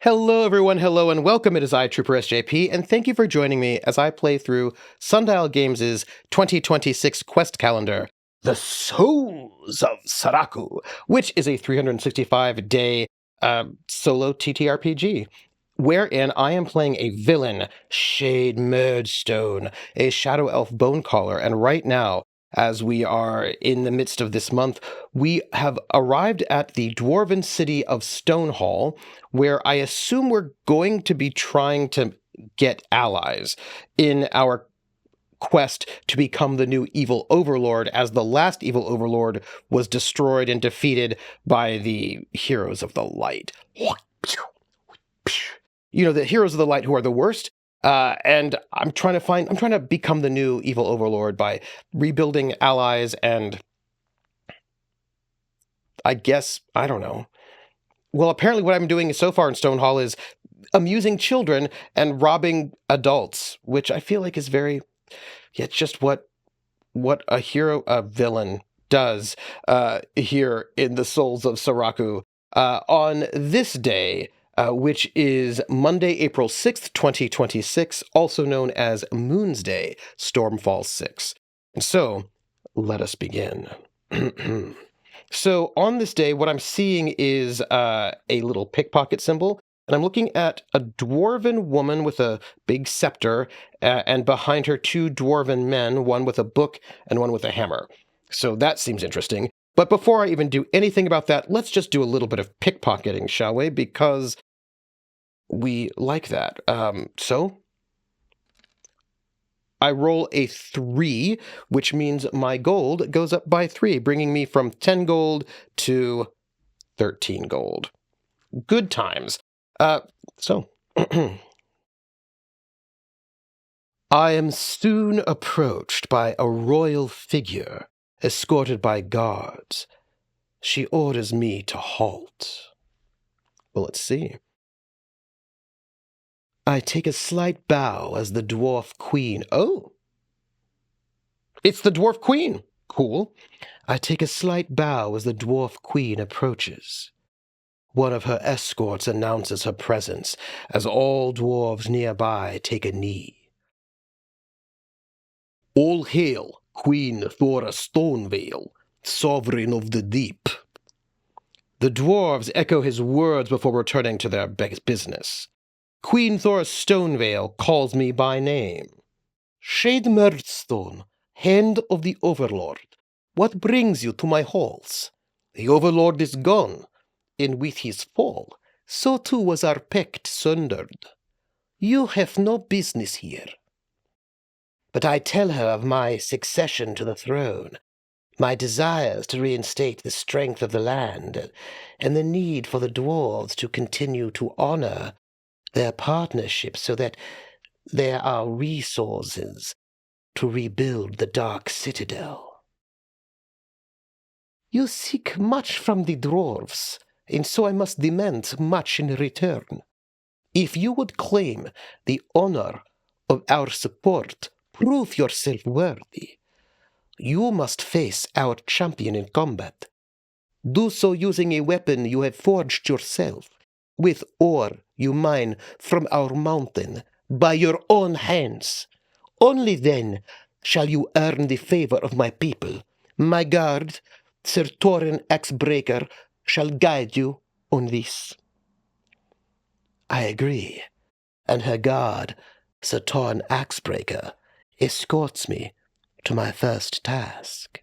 Hello everyone, hello and welcome. It is I, troopersjp, and thank you for joining me as I play through Sundial Games' 2026 quest calendar, The Souls of Saraku, which is a 365-day solo TTRPG, wherein I am playing a villain, Shade Murdstone, a Shadow Elf Bonecaller, and right now, as we are in the midst of this month, we have arrived at the dwarven city of Stonehall, where I assume we're going to be trying to get allies in our quest to become the new evil overlord, as the last evil overlord was destroyed and defeated by the heroes of the light. You know, the heroes of the light who are the worst. And I'm trying to become the new evil overlord by rebuilding allies and I guess, I don't know. Well, apparently what I'm doing so far in Stonehall is amusing children and robbing adults, which I feel like is very, it's just what a villain does here in the Souls of Saraku. On this day, which is Monday, April 6th, 2026, also known as Moon's Day, Stormfall 6. So, let us begin. So, on this day, what I'm seeing is a little pickpocket symbol, and I'm looking at a dwarven woman with a big scepter, and behind her two dwarven men, one with a book and one with a hammer. So that seems interesting. But before I even do anything about that, let's just do a little bit of pickpocketing, shall we? Because we like that. So I roll a 3, which means my gold goes up by 3, bringing me from 10 gold to 13 gold. Good times. So I am soon approached by a royal figure, escorted by guards. She orders me to halt. Well, let's see. I take a slight bow as the dwarf queen. Oh! It's the dwarf queen! Cool. I take a slight bow as the dwarf queen approaches. One of her escorts announces her presence as all dwarves nearby take a knee. All hail, Queen Thora Stonevale, sovereign of the deep. The dwarves echo his words before returning to their business. Queen Thora Stonevale calls me by name. Shade Murdstone, hand of the Overlord, what brings you to my halls? The Overlord is gone, and with his fall, so too was our pact sundered. You have no business here. But I tell her of my succession to the throne, my desires to reinstate the strength of the land, and the need for the dwarves to continue to honor their partnership so that there are resources to rebuild the Dark Citadel. You seek much from the dwarves, and so I must demand much in return. If you would claim the honor of our support, prove yourself worthy. You must face our champion in combat. Do so using a weapon you have forged yourself, with ore you mine from our mountain, by your own hands. Only then shall you earn the favor of my people. My guard, Sir Torin Axebreaker, shall guide you on this. I agree, and her guard, Sir Torin Axebreaker, escorts me to my first task.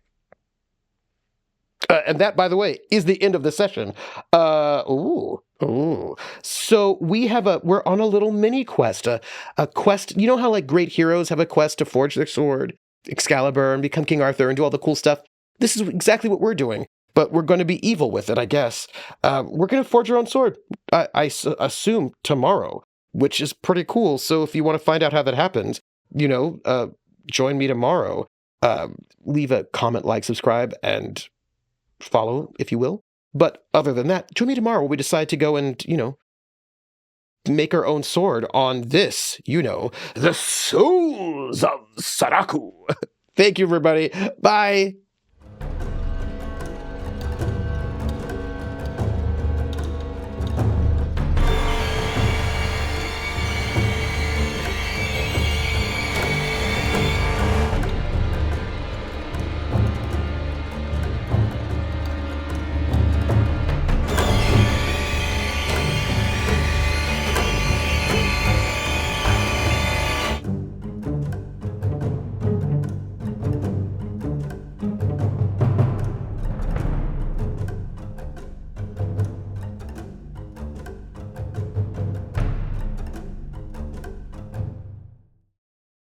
And that, by the way, is the end of the session. So we're on a little mini quest, a quest. You know how like great heroes have a quest to forge their sword, Excalibur, and become King Arthur and do all the cool stuff? This is exactly what we're doing, but we're going to be evil with it, I guess. We're going to forge our own sword, I assume tomorrow, which is pretty cool. So if you want to find out how that happens, join me tomorrow. Leave a comment, like, subscribe, and follow, if you will. But other than that, join me tomorrow when we decide to go and, make our own sword on this, the Souls of Saraku. Thank you, everybody. Bye.